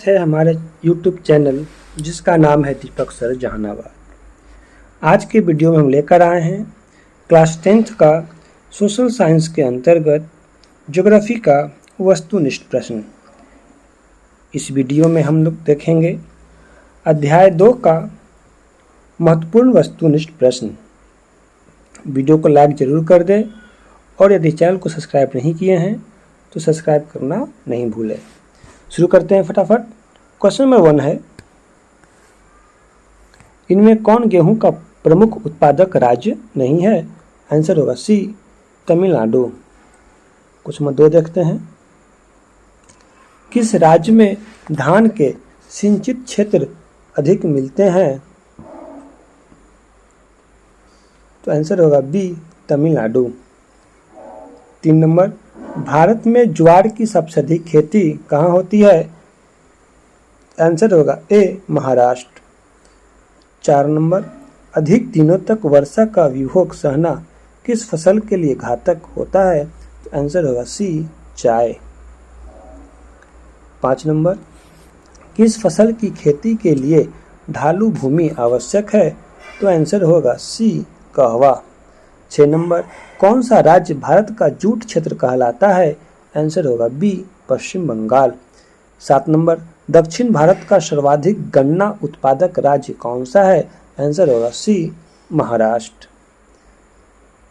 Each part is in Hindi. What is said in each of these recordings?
है हमारे YouTube चैनल जिसका नाम है दीपक सर जहानाबाद। आज के वीडियो में हम लेकर आए हैं क्लास 10th का सोशल साइंस के अंतर्गत ज्योग्राफी का वस्तुनिष्ठ प्रश्न। इस वीडियो में हम लोग देखेंगे अध्याय 2 का महत्वपूर्ण वस्तुनिष्ठ प्रश्न। वीडियो को लाइक जरूर कर दें और यदि चैनल को सब्सक्राइब नहीं किए हैं तो सब्सक्राइब करना नहीं भूलें। शुरू करते हैं फटाफट। क्वेश्चन नंबर 1 है, इनमें कौन गेहूं का प्रमुख उत्पादक राज्य नहीं है? आंसर होगा सी तमिलनाडु। क्वेश्चन नंबर 2 देखते हैं, किस राज्य में धान के सिंचित क्षेत्र अधिक मिलते हैं? तो आंसर होगा बी तमिलनाडु। 3 नंबर, भारत में ज्वार की सबसे अधिक खेती कहाँ होती है? आंसर होगा ए महाराष्ट्र। 4 नंबर, अधिक दिनों तक वर्षा का विभोग सहना किस फसल के लिए घातक होता है? आंसर होगा सी चाय। 5 नंबर, किस फसल की खेती के लिए ढालू भूमि आवश्यक है? तो आंसर होगा सी कहवा। 6 नंबर, कौन सा राज्य भारत का जूट क्षेत्र कहलाता है? आंसर होगा बी पश्चिम बंगाल। 7 नंबर, दक्षिण भारत का सर्वाधिक गन्ना उत्पादक राज्य कौन सा है? आंसर होगा सी महाराष्ट्र।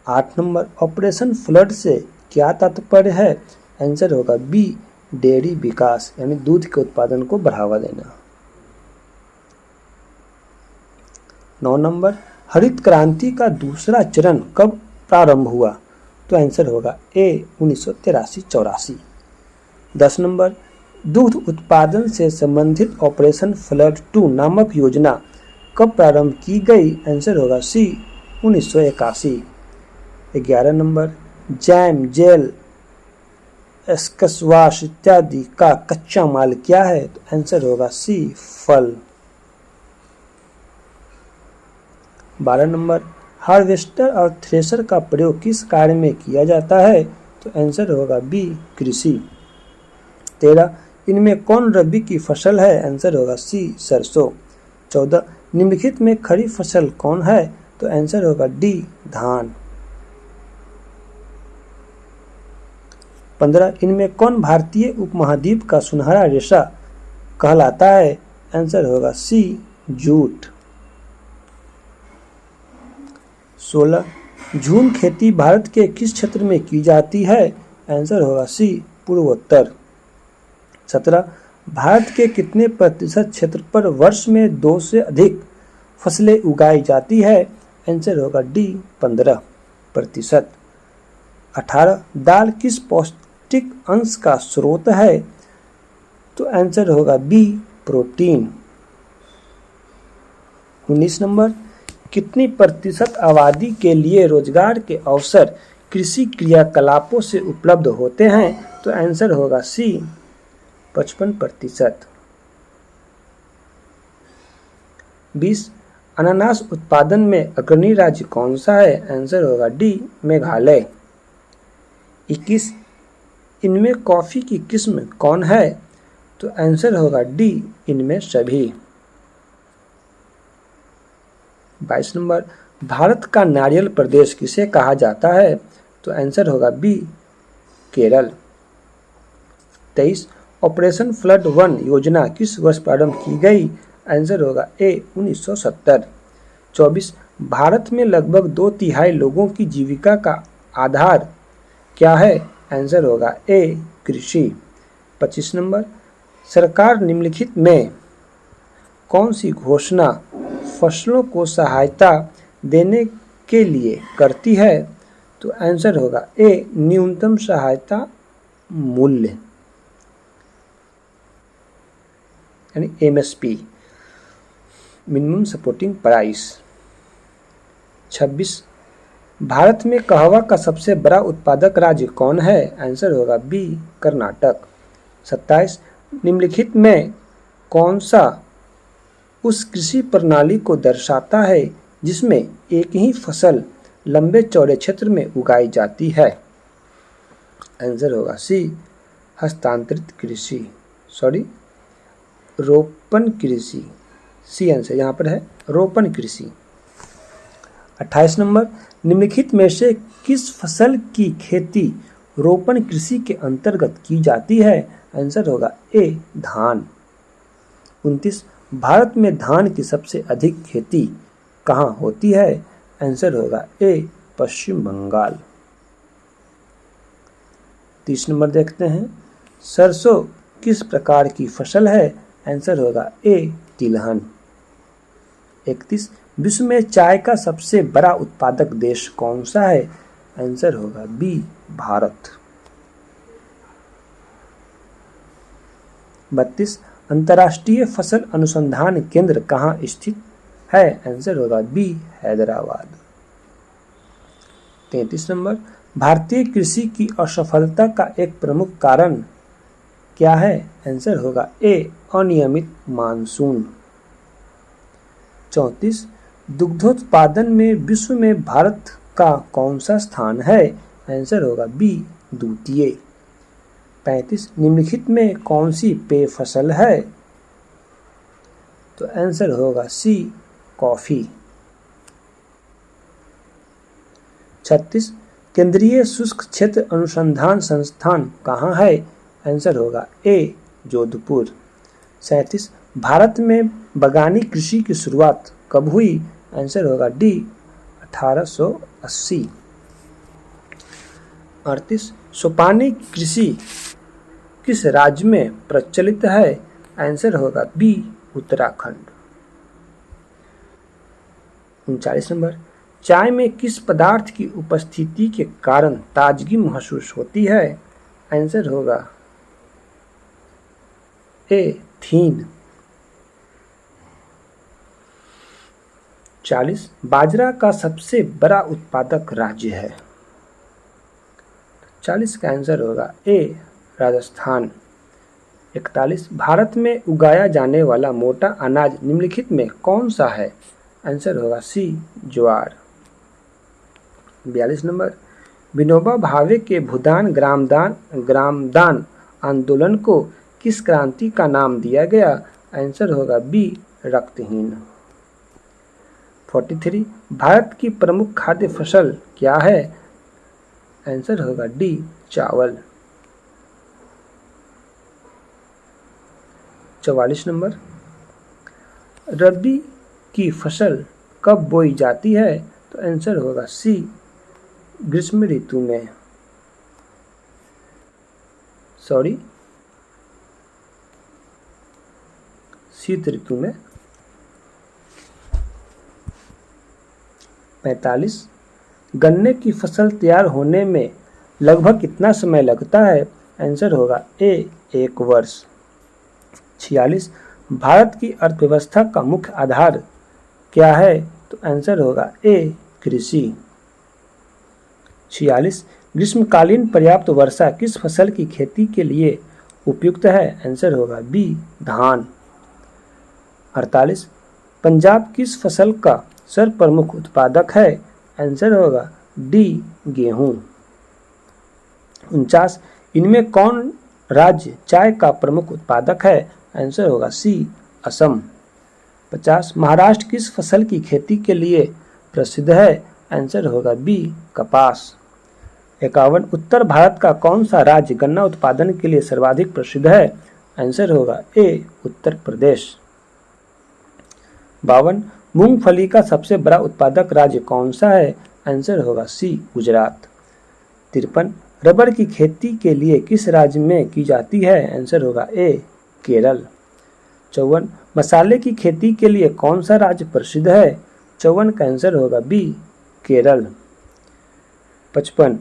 8 नंबर, ऑपरेशन फ्लड से क्या तात्पर्य है? आंसर होगा बी डेयरी विकास, यानी दूध के उत्पादन को बढ़ावा देना। 9 नंबर, हरित क्रांति का दूसरा चरण कब प्रारंभ हुआ? तो आंसर होगा ए 1983-84। 10 नंबर, दुग्ध उत्पादन से संबंधित ऑपरेशन फ्लड 2 नामक योजना कब प्रारंभ की गई? आंसर होगा सी 1981। 11 नंबर, जैम, जेल, स्क्वैश इत्यादि का कच्चा माल क्या है? तो आंसर होगा सी फल। 12 नंबर, हार्वेस्टर और थ्रेशर का प्रयोग किस कार्य में किया जाता है? तो आंसर होगा बी कृषि। 13, इनमें कौन रबी की फसल है? आंसर होगा सी सरसों। 14, निम्नलिखित में खरीफ फसल कौन है? तो आंसर होगा डी धान। 15, इनमें कौन भारतीय उपमहाद्वीप का सुनहरा रेशा कहलाता है? आंसर होगा सी जूट। 16, झूम खेती भारत के किस क्षेत्र में की जाती है? आंसर होगा सी पूर्वोत्तर। 17, भारत के कितने प्रतिशत क्षेत्र पर वर्ष में 2 से अधिक फसलें उगाई जाती है? आंसर होगा डी 15%। 18, दाल किस पौष्टिक अंश का स्रोत है? तो आंसर होगा बी प्रोटीन। 19 नंबर, कितनी प्रतिशत आबादी के लिए रोजगार के अवसर कृषि क्रियाकलापों से उपलब्ध होते हैं? तो आंसर होगा सी 55%। 20, अनानास उत्पादन में अग्रणी राज्य कौन सा है? आंसर होगा डी मेघालय। 21, इनमें कॉफी की किस्म कौन है? तो आंसर होगा डी इनमें सभी। 22 नंबर, भारत का नारियल प्रदेश किसे कहा जाता है? तो आंसर होगा बी केरल। 23, ऑपरेशन फ्लड 1 योजना किस वर्ष प्रारंभ की गई? आंसर होगा ए 1970। 24, भारत में लगभग 2/3 लोगों की जीविका का आधार क्या है? आंसर होगा ए कृषि। 25 नंबर, सरकार निम्नलिखित में कौन सी घोषणा फसलों को सहायता देने के लिए करती है? तो आंसर होगा ए न्यूनतम सहायता मूल्य, यानी MSP, minimum supporting price. 26, Bharat में कहवा का सबसे बड़ा उत्पादक राज्य कौन है? आंसर होगा बी कर्नाटक। 27, निम्नलिखित में कौन सा उस कृषि प्रणाली को दर्शाता है जिसमें एक ही फसल लंबे चौड़े क्षेत्र में उगाई जाती है? आंसर होगा सी हस्तांतरित कृषि, रोपण कृषि, सी आंसर यहाँ पर है रोपण कृषि। 28 नंबर, निम्नलिखित में से किस फसल की खेती रोपण कृषि के अंतर्गत की जाती है? आंसर होगा ए धान। 29, भारत में धान की सबसे अधिक खेती कहाँ होती है? आंसर होगा ए पश्चिम बंगाल। 30 नंबर देखते हैं, सरसों किस प्रकार की फसल है? आंसर होगा ए तिलहन। 31, विश्व में चाय का सबसे बड़ा उत्पादक देश कौन सा है? आंसर होगा बी भारत। 32, अंतर्राष्ट्रीय फसल अनुसंधान केंद्र कहाँ स्थित है? आंसर होगा बी हैदराबाद। 33 नंबर, भारतीय कृषि की असफलता का एक प्रमुख कारण क्या है? आंसर होगा ए अनियमित मानसून। 34, दुग्धोत्पादन में विश्व में भारत का कौन सा स्थान है? आंसर होगा बी द्वितीय। 35, निम्नलिखित में कौन सी पेय फसल है? तो आंसर होगा सी कॉफी। 36, केंद्रीय शुष्क क्षेत्र अनुसंधान संस्थान कहाँ है? आंसर होगा ए जोधपुर। 37, भारत में बागवानी कृषि की शुरुआत कब हुई? आंसर होगा डी 1880। 38, सोपानी कृषि किस राज्य में प्रचलित है? आंसर होगा बी उत्तराखंड। 39 नंबर, चाय में किस पदार्थ की उपस्थिति के कारण ताजगी महसूस होती है? आंसर होगा ए थीन। 40, बाजरा का सबसे बड़ा उत्पादक राज्य है? 40 का आंसर होगा ए राजस्थान। 41, भारत में उगाया जाने वाला मोटा अनाज निम्नलिखित में कौन सा है? आंसर होगा सी ज्वार। 42 नंबर, विनोबा भावे के भूदान ग्रामदान आंदोलन को किस क्रांति का नाम दिया गया? आंसर होगा बी रक्तहीन। 43, भारत की प्रमुख खाद्य फसल क्या है? आंसर होगा डी चावल। 44 नंबर, रबी की फसल कब बोई जाती है? तो आंसर होगा सी ग्रीष्म ऋतु में, शीत ऋतु में। 45, गन्ने की फसल तैयार होने में लगभग कितना समय लगता है? आंसर होगा ए 1 वर्ष। 46, भारत की अर्थव्यवस्था का मुख्य आधार क्या है? तो आंसर होगा ए कृषि। 46, ग्रीष्मकालीन पर्याप्त वर्षा किस फसल की खेती के लिए उपयुक्त है? आंसर होगा बी धान। 48, पंजाब किस फसल का सर्व प्रमुख उत्पादक है? आंसर होगा डी गेहूं। 49, इनमें कौन राज्य चाय का प्रमुख उत्पादक है? आंसर होगा सी असम। 50, महाराष्ट्र किस फसल की खेती के लिए प्रसिद्ध है? आंसर होगा बी कपास। 51, उत्तर भारत का कौन सा राज्य गन्ना उत्पादन के लिए सर्वाधिक प्रसिद्ध है? आंसर होगा ए उत्तर प्रदेश। 52, मूंगफली का सबसे बड़ा उत्पादक राज्य कौन सा है? आंसर होगा सी गुजरात। 53, रबर की खेती के लिए किस राज्य में की जाती है? आंसर होगा ए केरल। 54, मसाले की खेती के लिए कौन सा राज्य प्रसिद्ध है? 54 का आंसर होगा बी केरल। 55,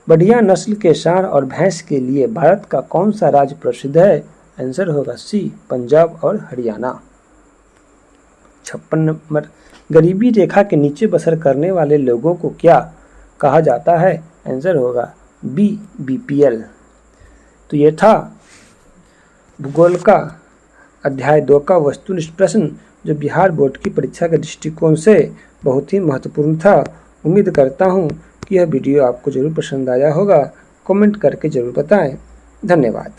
बढ़िया नस्ल के सांड और भैंस के लिए भारत का कौन सा राज्य प्रसिद्ध है? आंसर होगा सी पंजाब और हरियाणा। 56 नंबर, गरीबी रेखा के नीचे बसर करने वाले लोगों को क्या कहा जाता है? आंसर होगा बी बीपीएल। तो ये था भूगोल का अध्याय 2 का वस्तुनिष्ठ प्रश्न, जो बिहार बोर्ड की परीक्षा के दृष्टिकोण से बहुत ही महत्वपूर्ण था। उम्मीद करता हूँ कि यह वीडियो आपको जरूर पसंद आया होगा। कमेंट करके जरूर बताएं। धन्यवाद।